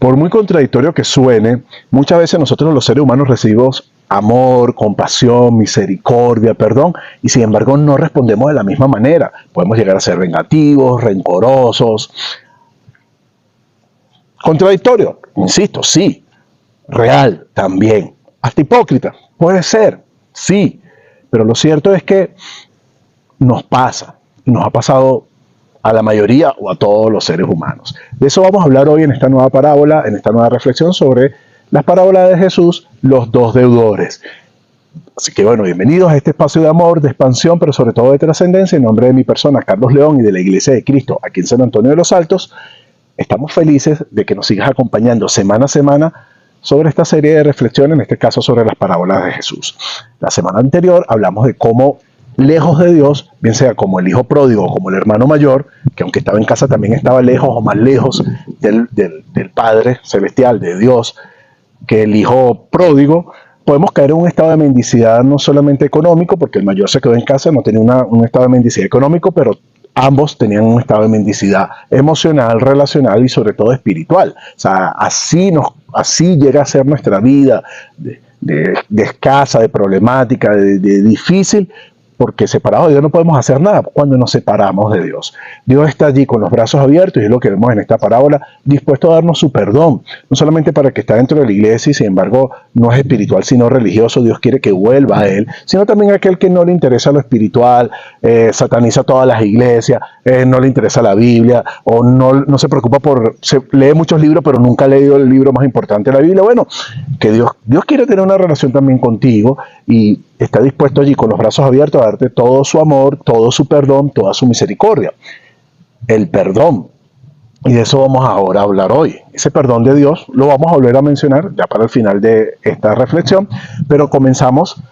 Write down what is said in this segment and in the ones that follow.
Por muy contradictorio que suene, muchas veces nosotros los seres humanos recibimos amor, compasión, misericordia, perdón, y sin embargo no respondemos de la misma manera. Podemos llegar a ser vengativos, rencorosos. Contradictorio, insisto, sí. Real, también. Hasta hipócrita, puede ser, sí. Pero lo cierto es que nos pasa, y nos ha pasado a la mayoría o a todos los seres humanos. De eso vamos a hablar hoy en esta nueva parábola, en esta nueva reflexión sobre las parábolas de Jesús, los dos deudores. Así que bueno, bienvenidos a este espacio de amor, de expansión, pero sobre todo de trascendencia. En nombre de mi persona, Carlos León, y de la Iglesia de Cristo aquí en San Antonio de los Altos, estamos felices de que nos sigas acompañando semana a semana sobre esta serie de reflexiones, en este caso sobre las parábolas de Jesús. La semana anterior hablamos de cómo lejos de Dios, bien sea como el hijo pródigo o como el hermano mayor, que aunque estaba en casa también estaba lejos o más lejos del Padre Celestial, de Dios, que el hijo pródigo, podemos caer en un estado de mendicidad no solamente económico, porque el mayor se quedó en casa, no tenía un estado de mendicidad económico, pero ambos tenían un estado de mendicidad emocional, relacional y sobre todo espiritual. O sea, así llega a ser nuestra vida de escasa, de problemática, de difícil, porque separados de Dios no podemos hacer nada cuando nos separamos de Dios. Dios está allí con los brazos abiertos, y es lo que vemos en esta parábola, dispuesto a darnos su perdón, no solamente para el que está dentro de la iglesia y sin embargo no es espiritual sino religioso. Dios quiere que vuelva a Él, sino también a aquel que no le interesa lo espiritual, sataniza todas las iglesias, no le interesa la Biblia, o no se preocupa lee muchos libros pero nunca ha leído el libro más importante de la Biblia. Bueno, que Dios quiere tener una relación también contigo y está dispuesto allí con los brazos abiertos a darte todo su amor, todo su perdón, toda su misericordia. El perdón. Y de eso vamos ahora a hablar hoy. Ese perdón de Dios lo vamos a volver a mencionar ya para el final de esta reflexión, pero comenzamos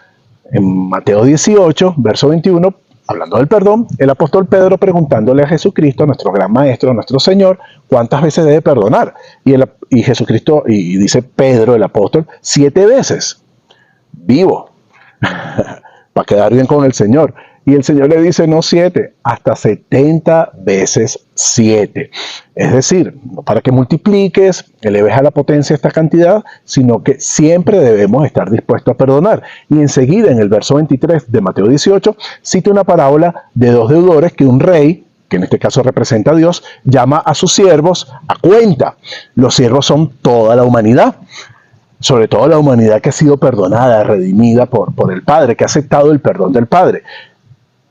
en Mateo 18, verso 21, hablando del perdón, el apóstol Pedro preguntándole a Jesucristo, nuestro gran maestro, nuestro Señor, ¿cuántas veces debe perdonar? Y Jesucristo, y dice Pedro, el apóstol, 7 veces. Vivo. Para quedar bien con el Señor. Y el Señor le dice no 7, hasta 70 veces 7. Es decir, no para que multipliques, eleves a la potencia esta cantidad, sino que siempre debemos estar dispuestos a perdonar. Y enseguida, en el verso 23 de Mateo 18, cita una parábola de dos deudores que un rey, que en este caso representa a Dios, llama a sus siervos a cuenta. Los siervos son toda la humanidad. Sobre todo la humanidad que ha sido perdonada, redimida por el Padre, que ha aceptado el perdón del Padre.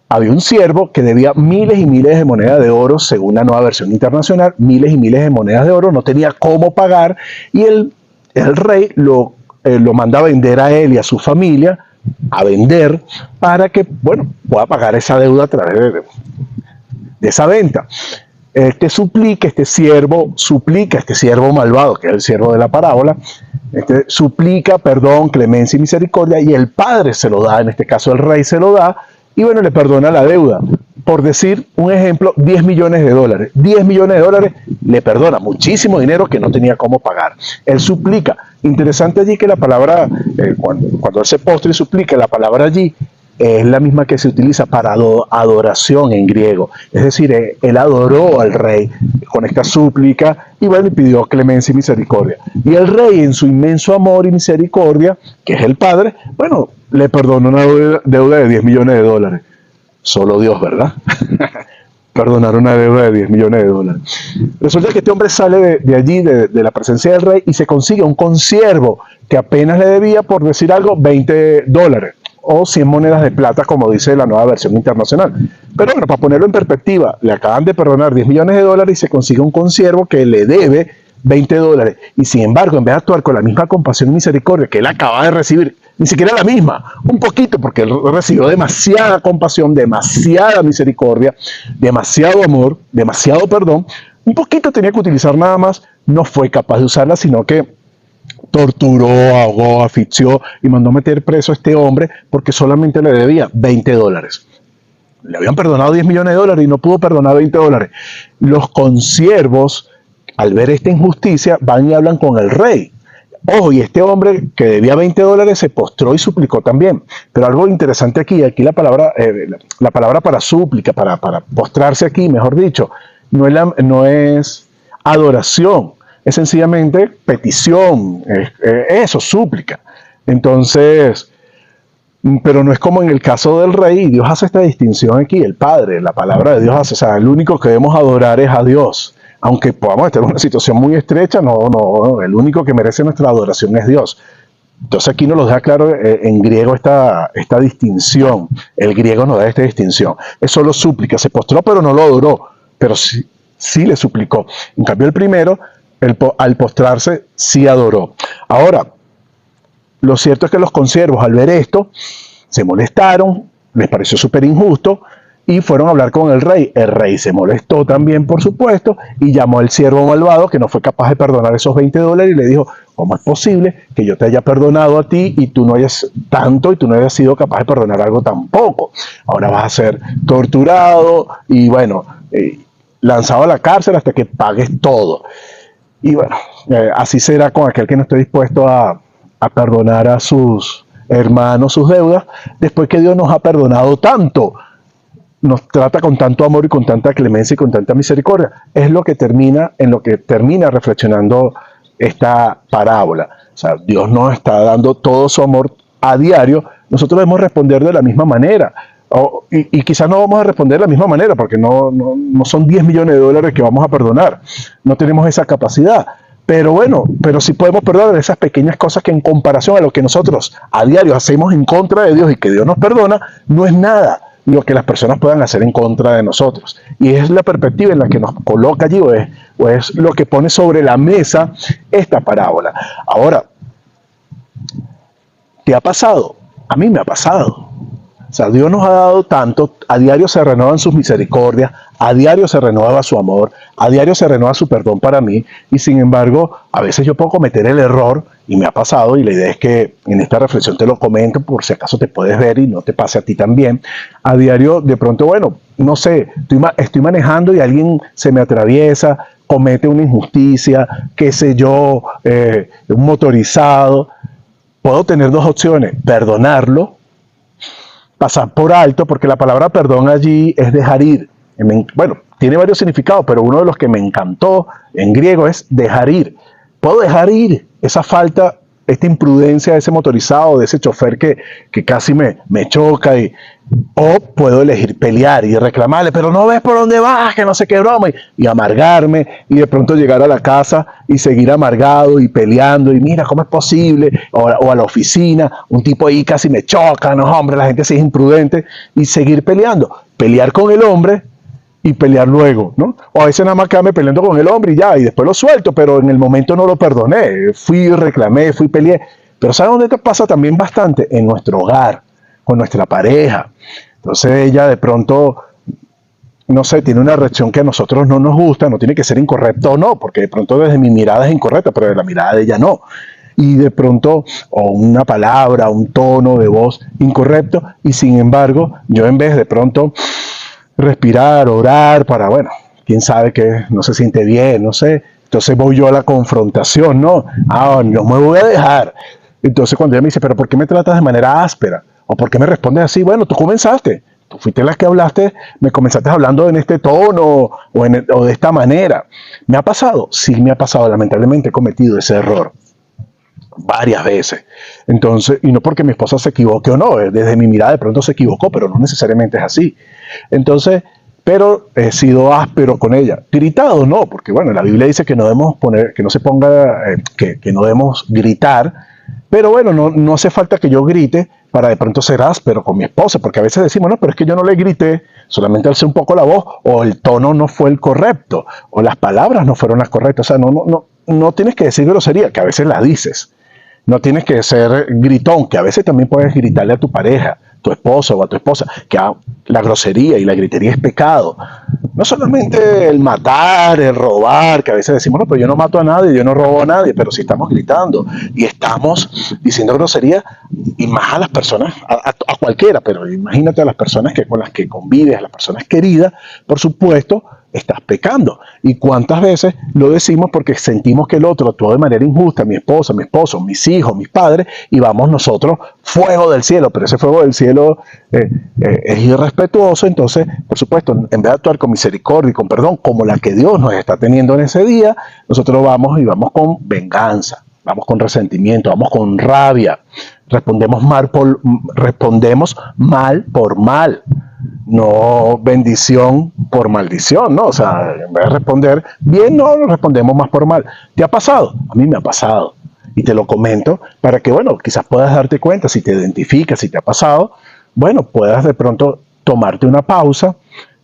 Había un siervo que debía miles y miles de monedas de oro, según la Nueva Versión Internacional, miles y miles de monedas de oro, no tenía cómo pagar, y el rey lo manda a vender a él y a su familia, a vender, para que, pueda pagar esa deuda a través de esa venta. Este siervo suplica, este siervo malvado, que es el siervo de la parábola, suplica perdón, clemencia y misericordia, y el Padre se lo da, en este caso el rey se lo da, y le perdona la deuda. Por decir un ejemplo, 10 millones de dólares. 10 millones de dólares le perdona, muchísimo dinero que no tenía cómo pagar. Él suplica. Interesante allí que la palabra, cuando él se postra y suplica, la palabra allí es la misma que se utiliza para adoración en griego. Es decir, él adoró al rey con esta súplica y pidió clemencia y misericordia. Y el rey, en su inmenso amor y misericordia, que es el Padre, le perdonó una deuda de 10 millones de dólares. Solo Dios, ¿verdad? Perdonar una deuda de 10 millones de dólares. Resulta que este hombre sale de allí, de la presencia del rey, y se consigue un consiervo que apenas le debía, por decir algo, 20 dólares. O 100 monedas de plata, como dice la Nueva Versión Internacional. Pero para ponerlo en perspectiva, le acaban de perdonar 10 millones de dólares y se consigue un consiervo que le debe 20 dólares. Y sin embargo, en vez de actuar con la misma compasión y misericordia que él acaba de recibir, ni siquiera la misma, un poquito, porque él recibió demasiada compasión, demasiada misericordia, demasiado amor, demasiado perdón, un poquito tenía que utilizar nada más, no fue capaz de usarla, sino que torturó, ahogó, asfixió y mandó meter preso a este hombre porque solamente le debía 20 dólares. Le habían perdonado 10 millones de dólares y no pudo perdonar 20 dólares. Los consiervos, al ver esta injusticia, van y hablan con el rey. Ojo, y este hombre que debía 20 dólares se postró y suplicó también. Pero algo interesante aquí la palabra para súplica, para postrarse aquí, mejor dicho, no es adoración, es sencillamente petición, eso, súplica. Entonces, pero no es como en el caso del rey, y Dios hace esta distinción aquí, el Padre, la palabra de Dios hace, o sea, el único que debemos adorar es a Dios. Aunque podamos estar en una situación muy estrecha, no, el único que merece nuestra adoración es Dios. Entonces aquí nos lo deja claro en griego esta distinción. El griego nos da esta distinción. Es solo súplica, se postró pero no lo adoró, pero sí le suplicó. En cambio el primero, al postrarse, sí adoró. Ahora, lo cierto es que los consiervos al ver esto, se molestaron, les pareció súper injusto, y fueron a hablar con el rey. El rey se molestó también, por supuesto, y llamó al siervo malvado que no fue capaz de perdonar esos $20 y le dijo, ¿cómo es posible que yo te haya perdonado a ti y tú no hayas tanto y tú no hayas sido capaz de perdonar algo tan poco? Ahora vas a ser torturado y bueno, lanzado a la cárcel hasta que pagues todo. Y bueno, así será con aquel que no esté dispuesto a perdonar a sus hermanos sus deudas, después que Dios nos ha perdonado tanto. Nos trata con tanto amor y con tanta clemencia y con tanta misericordia. Es lo que termina, en lo que termina reflexionando esta parábola. O sea, Dios nos está dando todo su amor a diario. Nosotros debemos responder de la misma manera. Y quizás no vamos a responder de la misma manera, porque no son 10 millones de dólares que vamos a perdonar. No tenemos esa capacidad. Pero bueno, pero sí podemos perdonar esas pequeñas cosas que en comparación a lo que nosotros a diario hacemos en contra de Dios y que Dios nos perdona, no es nada lo que las personas puedan hacer en contra de nosotros. Y es la perspectiva en la que nos coloca allí, o es lo que pone sobre la mesa esta parábola. Ahora, ¿te ha pasado? A mí me ha pasado. O sea, Dios nos ha dado tanto, a diario se renuevan sus misericordias, a diario se renueva su amor, a diario se renueva su perdón para mí, y sin embargo, a veces yo puedo cometer el error, y me ha pasado, y la idea es que en esta reflexión te lo comento, por si acaso te puedes ver y no te pase a ti también. A diario, de pronto, bueno, no sé, estoy manejando y alguien se me atraviesa, comete una injusticia, qué sé yo, un motorizado. Puedo tener dos opciones: perdonarlo, pasar por alto, porque la palabra perdón allí es dejar ir. Bueno, tiene varios significados, pero uno de los que me encantó en griego es dejar ir. Puedo dejar ir esa falta, esta imprudencia de ese motorizado, de ese chofer que casi me choca, o puedo elegir pelear y reclamarle, pero no ves por dónde vas, que no sé qué broma, y amargarme, y de pronto llegar a la casa y seguir amargado y peleando, y mira, ¿cómo es posible? O a la oficina, un tipo ahí casi me choca, no, hombre, la gente sí es imprudente, y seguir peleando. Pelear con el hombre y pelear luego, ¿no? O a veces nada más quedarme peleando con el hombre y ya, y después lo suelto, pero en el momento no lo perdoné, fui, reclamé, fui, peleé. Pero ¿sabes dónde te pasa también bastante? En nuestro hogar, con nuestra pareja. Entonces ella de pronto, no sé, tiene una reacción que a nosotros no nos gusta, no tiene que ser incorrecta o no, porque de pronto desde mi mirada es incorrecta, pero de la mirada de ella no. Y de pronto, o una palabra, un tono de voz incorrecto, y sin embargo, yo en vez de pronto respirar, orar, para, bueno, quién sabe que no se siente bien, no sé, entonces voy yo a la confrontación, ¿no? No me voy a dejar. Entonces cuando ella me dice, pero ¿por qué me tratas de manera áspera? ¿O por qué me respondes así? Bueno, tú comenzaste, tú fuiste la que hablaste, me comenzaste hablando en este tono o de esta manera. ¿Me ha pasado? Sí, me ha pasado, lamentablemente he cometido ese error varias veces. Entonces, y no porque mi esposa se equivoque o no, desde mi mirada de pronto se equivocó, pero no necesariamente es así. Entonces, pero he sido áspero con ella. Gritado no, porque bueno, la Biblia dice que no debemos poner, que no se ponga, que no debemos gritar, pero bueno, no hace falta que yo grite para de pronto ser áspero con mi esposa, porque a veces decimos, no, pero es que yo no le grité, solamente alcé un poco la voz, o el tono no fue el correcto, o las palabras no fueron las correctas. O sea, no tienes que decir grosería, que a veces la dices. No tienes que ser gritón, que a veces también puedes gritarle a tu pareja, tu esposo o a tu esposa, que la grosería y la gritería es pecado. No solamente el matar, el robar, que a veces decimos, no, pero yo no mato a nadie, yo no robo a nadie, pero si estamos gritando y estamos diciendo grosería, y más a las personas, a cualquiera, pero imagínate a las personas con las que convives, a las personas queridas, por supuesto, estás pecando. ¿Y cuántas veces lo decimos porque sentimos que el otro actuó de manera injusta? Mi esposa, mi esposo, mis hijos, mis padres, y vamos nosotros, fuego del cielo, pero ese fuego del cielo es irrespetuoso. Entonces, por supuesto, en vez de actuar con misericordia y con perdón, como la que Dios nos está teniendo en ese día, nosotros vamos y vamos con venganza, vamos con resentimiento, vamos con rabia, respondemos mal por mal, no bendición por maldición, ¿no? O sea, en vez de responder bien, no respondemos más por mal. ¿Te ha pasado? A mí me ha pasado. Y te lo comento para que, bueno, quizás puedas darte cuenta, si te identificas, si te ha pasado, bueno, puedas de pronto tomarte una pausa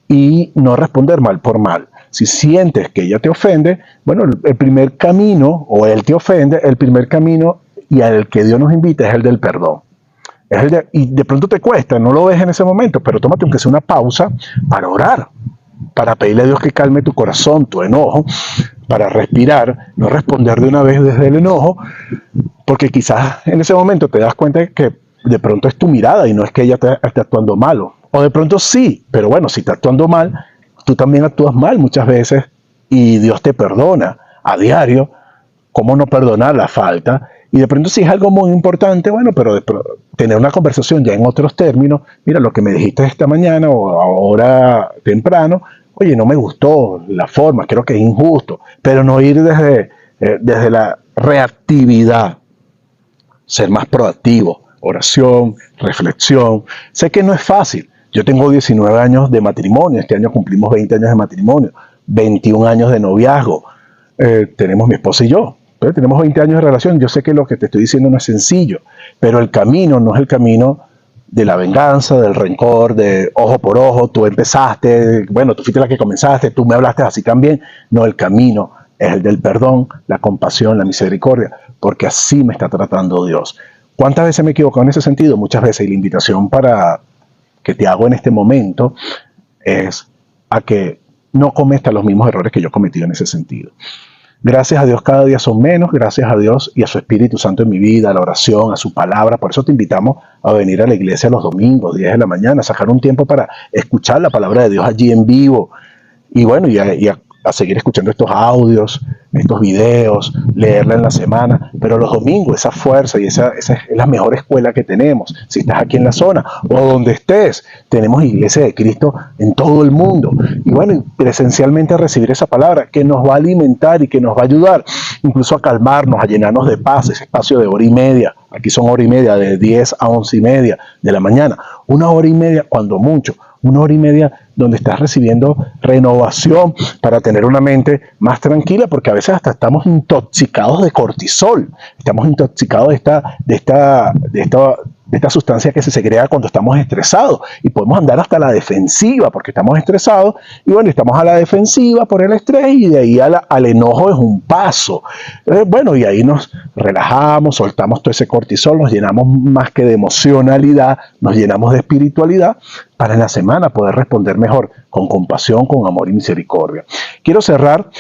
y no responder mal por mal. Si sientes que ella te ofende, bueno, el primer camino, o él te ofende, el primer camino y al que Dios nos invita es el del perdón. Y de pronto te cuesta, no lo ves en ese momento, pero tómate aunque sea una pausa para orar, para pedirle a Dios que calme tu corazón, tu enojo, para respirar, no responder de una vez desde el enojo, porque quizás en ese momento te das cuenta de que de pronto es tu mirada y no es que ella esté actuando malo. O de pronto sí, pero bueno, si está actuando mal, tú también actúas mal muchas veces y Dios te perdona a diario. ¿Cómo no perdonar la falta? Y de pronto si es algo muy importante, bueno, pero tener una conversación ya en otros términos, mira, lo que me dijiste esta mañana o ahora temprano, oye, no me gustó la forma, creo que es injusto, pero no ir desde la reactividad, ser más proactivo, oración, reflexión. Sé que no es fácil. Yo tengo 19 años de matrimonio, este año cumplimos 20 años de matrimonio, 21 años de noviazgo, tenemos mi esposa y yo. Pero tenemos 20 años de relación, yo sé que lo que te estoy diciendo no es sencillo, pero el camino no es el camino de la venganza, del rencor, de ojo por ojo, tú empezaste, bueno, tú fuiste la que comenzaste, tú me hablaste así también. No, el camino es el del perdón, la compasión, la misericordia, porque así me está tratando Dios. ¿Cuántas veces me he equivocado en ese sentido? Muchas veces, y la invitación para que te hago en este momento es a que no cometas los mismos errores que yo he cometido en ese sentido. Gracias a Dios cada día son menos, gracias a Dios y a su Espíritu Santo en mi vida, a la oración, a su palabra. Por eso te invitamos a venir a la iglesia los domingos, 10 de la mañana, sacar un tiempo para escuchar la palabra de Dios allí en vivo. Y bueno, y a seguir escuchando estos audios, estos videos, leerla en la semana, pero los domingos, esa fuerza y esa es la mejor escuela que tenemos. Si estás aquí en la zona o donde estés, tenemos Iglesia de Cristo en todo el mundo. Y bueno, presencialmente a recibir esa palabra que nos va a alimentar y que nos va a ayudar incluso a calmarnos, a llenarnos de paz, ese espacio de hora y media. Aquí son hora y media, de 10 a 11 y media de la mañana. Una hora y media, cuando mucho. Una hora y media donde estás recibiendo renovación para tener una mente más tranquila, porque a veces hasta estamos intoxicados de cortisol, estamos intoxicados de esta sustancia que se segrega cuando estamos estresados y podemos andar hasta la defensiva porque estamos estresados y bueno, estamos a la defensiva por el estrés y de ahí al enojo es un paso. Bueno, y ahí nos relajamos, soltamos todo ese cortisol, nos llenamos más que de emocionalidad, nos llenamos de espiritualidad para en la semana poder responder mejor con compasión, con amor y misericordia. Quiero cerrar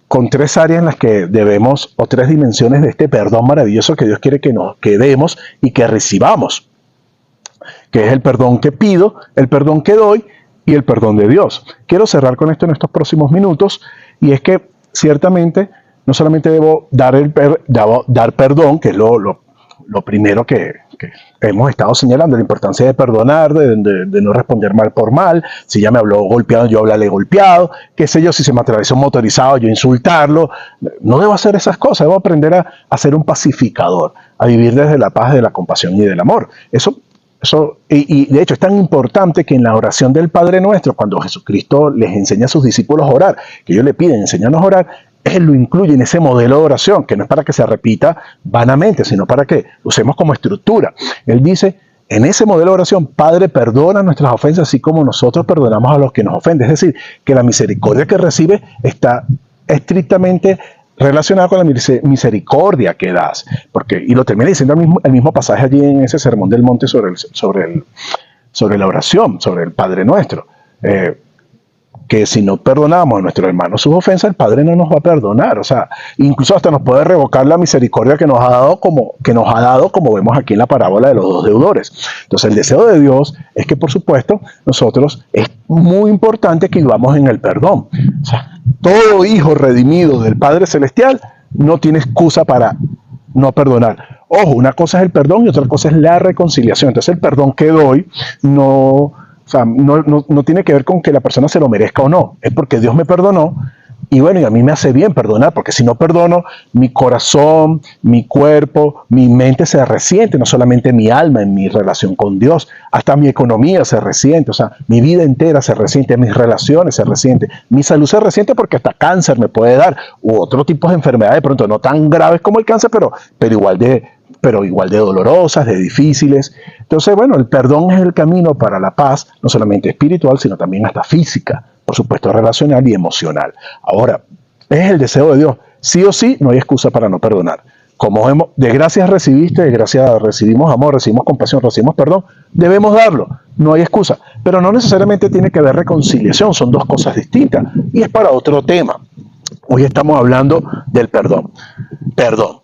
con 3 áreas en las que debemos, o 3 dimensiones de este perdón maravilloso que Dios quiere que nos quedemos y que recibamos, que es el perdón que pido, el perdón que doy y el perdón de Dios. Quiero cerrar con esto en estos próximos minutos, y es que ciertamente no solamente debo dar perdón, que es lo primero que hemos estado señalando, la importancia de perdonar, de no responder mal por mal. Si ya me habló golpeado, yo hablarle golpeado, qué sé yo, si se me atravesó un motorizado, yo insultarlo. No debo hacer esas cosas, debo aprender a ser un pacificador, a vivir desde la paz, de la compasión y del amor. Y de hecho es tan importante que en la oración del Padre Nuestro, cuando Jesucristo les enseña a sus discípulos a orar, que ellos le piden, enséñanos a orar, Él lo incluye en ese modelo de oración, que no es para que se repita vanamente, sino para que lo usemos como estructura. Él dice, en ese modelo de oración, Padre, perdona nuestras ofensas, así como nosotros perdonamos a los que nos ofenden. Es decir, que la misericordia que recibe está estrictamente relacionada con la misericordia que das. Y lo termina diciendo el mismo pasaje allí en ese Sermón del Monte sobre la oración, sobre el Padre Nuestro. que si no perdonamos a nuestro hermano sus ofensas, el Padre no nos va a perdonar. O sea, incluso hasta nos puede revocar la misericordia que nos ha dado, como vemos aquí en la parábola de los dos deudores. Entonces, el deseo de Dios es que, por supuesto, nosotros es muy importante que vivamos en el perdón. O sea, todo hijo redimido del Padre Celestial no tiene excusa para no perdonar. Ojo, una cosa es el perdón y otra cosa es la reconciliación. Entonces, el perdón que doy no tiene que ver con que la persona se lo merezca o no. Es porque Dios me perdonó y bueno, y a mí me hace bien perdonar, porque si no perdono, mi corazón, mi cuerpo, mi mente se resiente, no solamente mi alma en mi relación con Dios, hasta mi economía se resiente, o sea, mi vida entera se resiente, mis relaciones se resienten, mi salud se resiente porque hasta cáncer me puede dar, u otro tipo de enfermedades, de pronto no tan graves como el cáncer, pero igual de dolorosas, de difíciles. Entonces, bueno, el perdón es el camino para la paz, no solamente espiritual, sino también hasta física, por supuesto relacional y emocional. Ahora, es el deseo de Dios. Sí o sí, no hay excusa para no perdonar. Como de gracias recibiste, de gracias recibimos amor, recibimos compasión, recibimos perdón, debemos darlo. No hay excusa. Pero no necesariamente tiene que haber reconciliación, son dos cosas distintas. Y es para otro tema. Hoy estamos hablando del perdón. Perdón.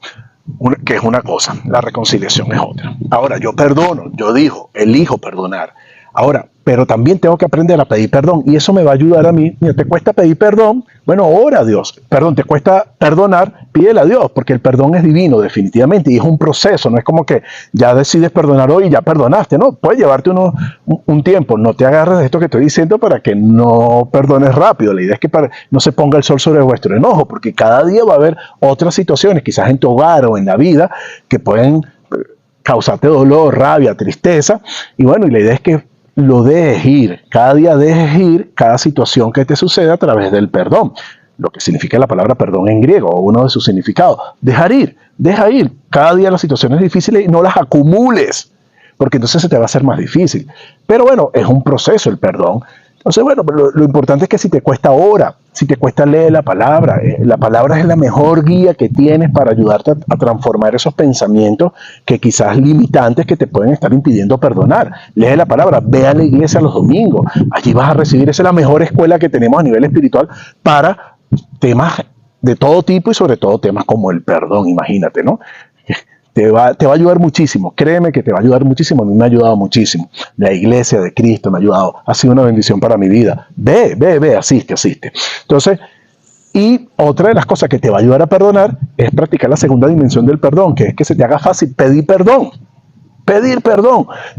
Que es una cosa, la reconciliación es otra. Ahora, yo perdono, elijo perdonar. Ahora, pero también tengo que aprender a pedir perdón y eso me va a ayudar a mí. Mira, ¿te cuesta pedir perdón? Bueno, ora a Dios. Perdón, ¿te cuesta perdonar? Pídele a Dios, porque el perdón es divino, definitivamente, y es un proceso, no es como que ya decides perdonar hoy y ya perdonaste, ¿no? Puede llevarte un tiempo, no te agarres de esto que estoy diciendo para que no perdones rápido. La idea es que no se ponga el sol sobre vuestro enojo, porque cada día va a haber otras situaciones, quizás en tu hogar o en la vida, que pueden causarte dolor, rabia, tristeza, y bueno, y la idea es que lo dejes ir, cada día dejes ir cada situación que te suceda a través del perdón, lo que significa la palabra perdón en griego, o uno de sus significados. Deja ir cada día las situaciones difíciles y no las acumules, porque entonces se te va a hacer más difícil. Pero bueno, es un proceso el perdón. Entonces, bueno, lo importante es que si te cuesta ora, si te cuesta leer la palabra es la mejor guía que tienes para ayudarte a transformar esos pensamientos que quizás limitantes que te pueden estar impidiendo perdonar. Lee la palabra, ve a la iglesia los domingos, allí vas a recibir, esa es la mejor escuela que tenemos a nivel espiritual para temas de todo tipo y sobre todo temas como el perdón, imagínate, ¿no? Te va a ayudar muchísimo, créeme que te va a ayudar muchísimo, a mí me ha ayudado muchísimo. La iglesia de Cristo me ha ayudado, ha sido una bendición para mi vida. Ve, asiste. Entonces, y otra de las cosas que te va a ayudar a perdonar es practicar la segunda dimensión del perdón, que es que se te haga fácil pedir perdón,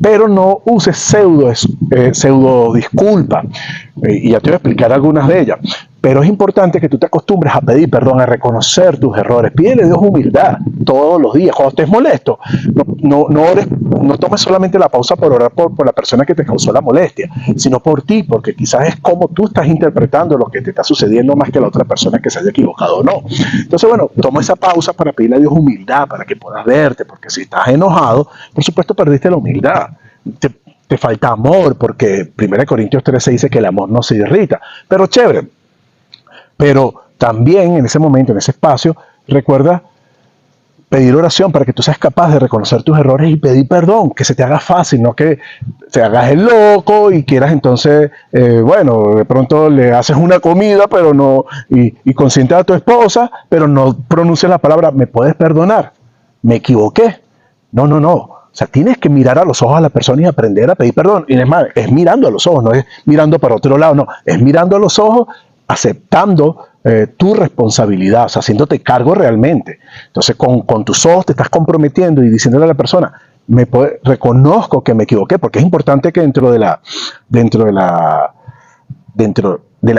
pero no uses pseudo disculpa. Y ya te voy a explicar algunas de ellas. Pero es importante que tú te acostumbres a pedir perdón, a reconocer tus errores. Pídele a Dios humildad todos los días. Cuando estés molesto, no tomes solamente la pausa por orar por la persona que te causó la molestia, sino por ti, porque quizás es como tú estás interpretando lo que te está sucediendo más que la otra persona que se haya equivocado o no. Entonces, bueno, toma esa pausa para pedirle a Dios humildad, para que puedas verte, porque si estás enojado, por supuesto perdiste la humildad. Te falta amor, porque 1 Corintios 13 dice que el amor no se irrita. Pero chévere. Pero también en ese momento, en ese espacio, recuerda pedir oración para que tú seas capaz de reconocer tus errores y pedir perdón, que se te haga fácil, no que te hagas el loco y quieras entonces, bueno, de pronto le haces una comida pero no y consientes a tu esposa, pero no pronuncias la palabra, ¿me puedes perdonar? ¿Me equivoqué? No. O sea, tienes que mirar a los ojos a la persona y aprender a pedir perdón. Y es más, es mirando a los ojos, no es mirando para otro lado, no, es mirando a los ojos, aceptando tu responsabilidad, o sea, haciéndote cargo realmente. Entonces, con tus ojos te estás comprometiendo y diciéndole a la persona, reconozco que me equivoqué, porque es importante que dentro de la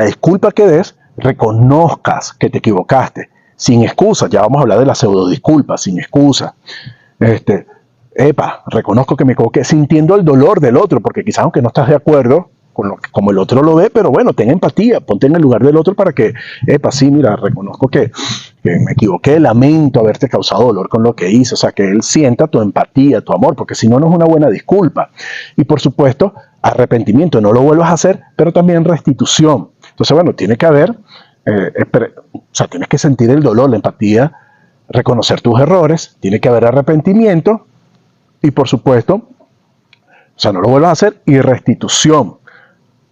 disculpa que des, reconozcas que te equivocaste, sin excusas. Ya vamos a hablar de la pseudo disculpa, sin excusas. Reconozco que me equivoqué, sintiendo el dolor del otro, porque quizás aunque no estás de acuerdo como el otro lo ve, pero bueno, ten empatía, ponte en el lugar del otro para que, sí, mira, reconozco que me equivoqué, lamento haberte causado dolor con lo que hice, o sea, que él sienta tu empatía, tu amor, porque si no, no es una buena disculpa. Y por supuesto, arrepentimiento, no lo vuelvas a hacer, pero también restitución. Entonces, bueno, tiene que haber, tienes que sentir el dolor, la empatía, reconocer tus errores, tiene que haber arrepentimiento y por supuesto, no lo vuelvas a hacer, y restitución.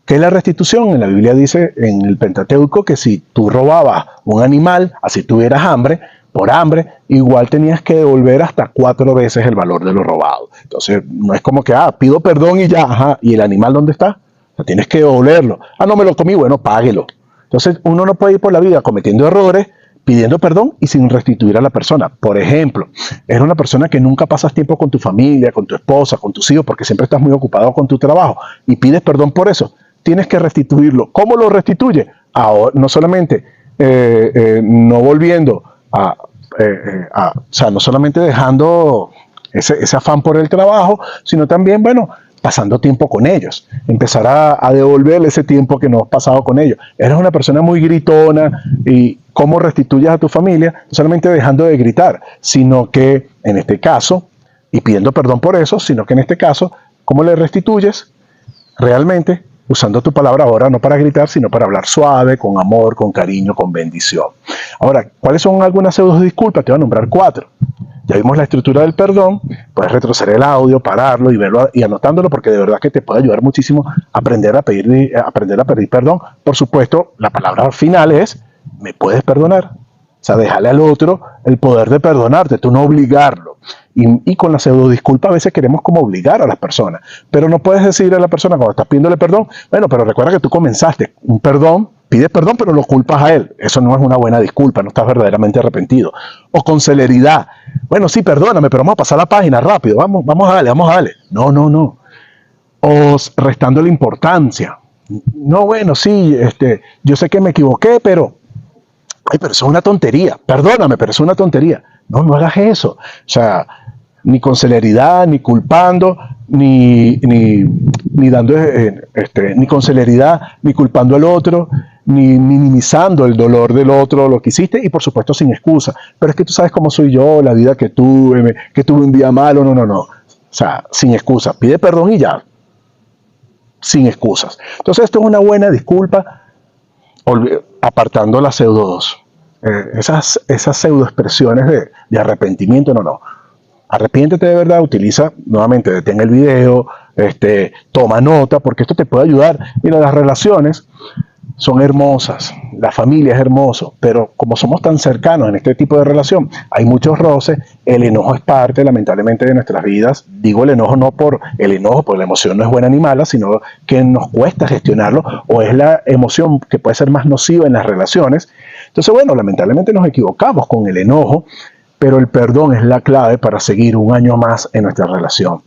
¿Qué es la restitución? En la Biblia dice, en el Pentateuco, que si tú robabas un animal, así tuvieras hambre, por hambre, igual tenías que devolver hasta 4 veces el valor de lo robado. Entonces, no es como que, pido perdón y ya, ¿y el animal dónde está? O sea, tienes que devolverlo. No me lo comí, bueno, páguelo. Entonces, uno no puede ir por la vida cometiendo errores, pidiendo perdón y sin restituir a la persona. Por ejemplo, eres una persona que nunca pasas tiempo con tu familia, con tu esposa, con tus hijos, porque siempre estás muy ocupado con tu trabajo y pides perdón por eso. Tienes que restituirlo. ¿Cómo lo restituye? Ahora, no solamente no volviendo o sea, no solamente dejando ese afán por el trabajo, sino también, bueno, pasando tiempo con ellos, empezar a devolverle ese tiempo que no has pasado con ellos. Eres una persona muy gritona y ¿cómo restituyes a tu familia? No solamente dejando de gritar, sino que en este caso, y pidiendo perdón por eso, sino que en este caso, ¿cómo le restituyes? Realmente usando tu palabra ahora no para gritar, sino para hablar suave, con amor, con cariño, con bendición. Ahora, ¿cuáles son algunas pseudo disculpas? Te voy a nombrar 4. Ya vimos la estructura del perdón, puedes retroceder el audio, pararlo y verlo y anotándolo porque de verdad que te puede ayudar muchísimo a aprender a pedir perdón. Por supuesto, la palabra final es, ¿me puedes perdonar? O sea, déjale al otro el poder de perdonarte, tú no obligarlo. Y con la pseudo disculpa a veces queremos como obligar a las personas, pero no puedes decir a la persona cuando estás pidiéndole perdón, bueno, pero recuerda que tú comenzaste un perdón, pides perdón, pero lo culpas a él. Eso no es una buena disculpa, no estás verdaderamente arrepentido. O con celeridad, bueno, sí, perdóname, pero vamos a pasar la página rápido, vamos a darle. No. O restando la importancia. No, bueno, sí, yo sé que me equivoqué, pero eso es una tontería. Perdóname, pero es una tontería. No hagas eso. O sea, ni con celeridad, ni culpando, ni dando, ni con celeridad, ni culpando al otro, ni minimizando el dolor del otro, lo que hiciste, y por supuesto sin excusa. Pero es que tú sabes cómo soy yo, la vida que tuve un día malo, no. O sea, sin excusa. Pide perdón y ya. Sin excusas. Entonces, esto es una buena disculpa, apartando las pseudos. Esas pseudo expresiones de arrepentimiento, no. Arrepiéntete de verdad, utiliza, nuevamente, detén el video, toma nota, porque esto te puede ayudar. Mira, las relaciones son hermosas, la familia es hermoso, pero como somos tan cercanos en este tipo de relación, hay muchos roces, el enojo es parte, lamentablemente, de nuestras vidas. Digo el enojo no por el enojo, porque la emoción no es buena ni mala, sino que nos cuesta gestionarlo, o es la emoción que puede ser más nociva en las relaciones. Entonces, bueno, lamentablemente nos equivocamos con el enojo, pero el perdón es la clave para seguir un año más en nuestra relación.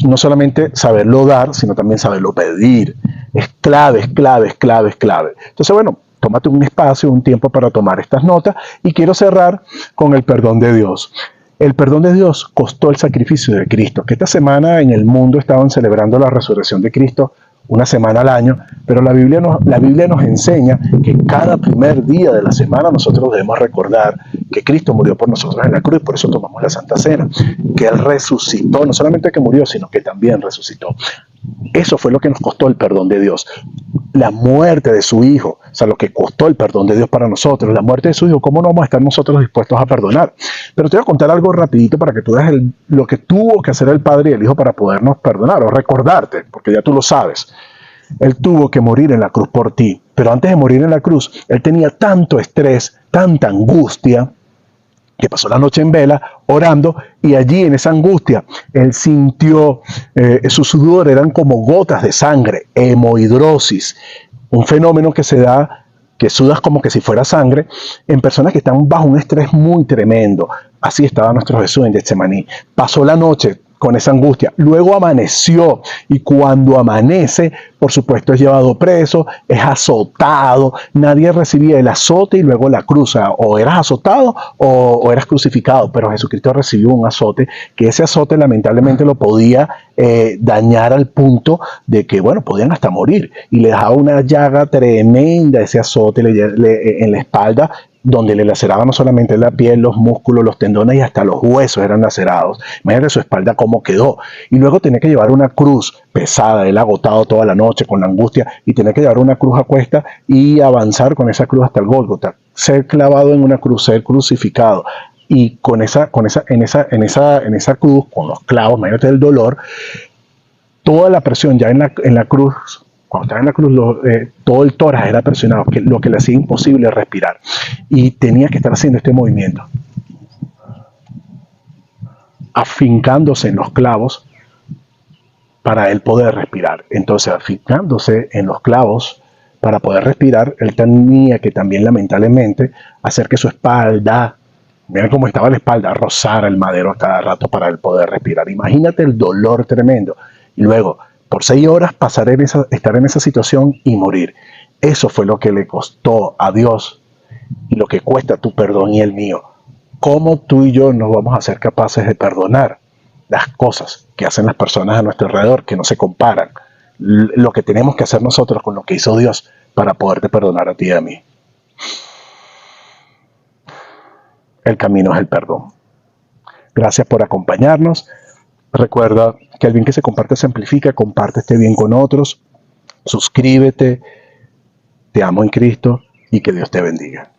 No solamente saberlo dar, sino también saberlo pedir. Es clave. Entonces, bueno, tómate un espacio, un tiempo para tomar estas notas y quiero cerrar con el perdón de Dios. El perdón de Dios costó el sacrificio de Cristo, que esta semana en el mundo estaban celebrando la resurrección de Cristo una semana al año, pero la Biblia nos enseña que cada primer día de la semana nosotros debemos recordar que Cristo murió por nosotros en la cruz, por eso tomamos la Santa Cena, que Él resucitó, no solamente que murió, sino que también resucitó. Eso fue lo que nos costó el perdón de Dios. La muerte de su Hijo, o sea, lo que costó el perdón de Dios para nosotros, la muerte de su Hijo, ¿cómo no vamos a estar nosotros dispuestos a perdonar? Pero te voy a contar algo rapidito para que tú veas lo que tuvo que hacer el Padre y el Hijo para podernos perdonar, o recordarte, porque ya tú lo sabes. Él tuvo que morir en la cruz por ti, pero antes de morir en la cruz, Él tenía tanto estrés, tanta angustia, que pasó la noche en vela orando, y allí en esa angustia Él sintió, su sudor eran como gotas de sangre, hemorroisis, un fenómeno que se da, que sudas como que si fuera sangre, en personas que están bajo un estrés muy tremendo. Así estaba nuestro Jesús en Getsemaní. Pasó la noche con esa angustia. Luego amaneció, y cuando amanece, por supuesto, es llevado preso, es azotado. Nadie recibía el azote y luego la cruz. O eras azotado o eras crucificado, pero Jesucristo recibió un azote, que ese azote lamentablemente lo podía dañar al punto de que, bueno, podían hasta morir. Y le dejaba una llaga tremenda ese azote en la espalda, donde le laceraba no solamente la piel, los músculos, los tendones y hasta los huesos eran lacerados. Imagínate su espalda cómo quedó. Y luego tenía que llevar una cruz pesada, él agotado toda la noche con la angustia, y tenía que llevar una cruz a cuesta y avanzar con esa cruz hasta el Gólgota, ser clavado en una cruz, ser crucificado. Y en esa cruz, con los clavos, imagínate el dolor, toda la presión ya en la cruz Cuando estaba en la cruz, todo el tórax era presionado, lo que le hacía imposible respirar. Y tenía que estar haciendo este movimiento, afincándose en los clavos para él poder respirar. Entonces, afincándose en los clavos para poder respirar, él tenía que también, lamentablemente, hacer que su espalda, miren cómo estaba la espalda, rozara el madero a cada rato para él poder respirar. Imagínate el dolor tremendo. Y luego, por 6 horas, estar en esa situación y morir. Eso fue lo que le costó a Dios y lo que cuesta tu perdón y el mío. ¿Cómo tú y yo nos vamos a ser capaces de perdonar las cosas que hacen las personas a nuestro alrededor, que no se comparan? Lo que tenemos que hacer nosotros con lo que hizo Dios para poderte perdonar a ti y a mí. El camino es el perdón. Gracias por acompañarnos. Recuerda que el bien que se comparte se amplifica. Comparte este bien con otros. Suscríbete. Te amo en Cristo y que Dios te bendiga.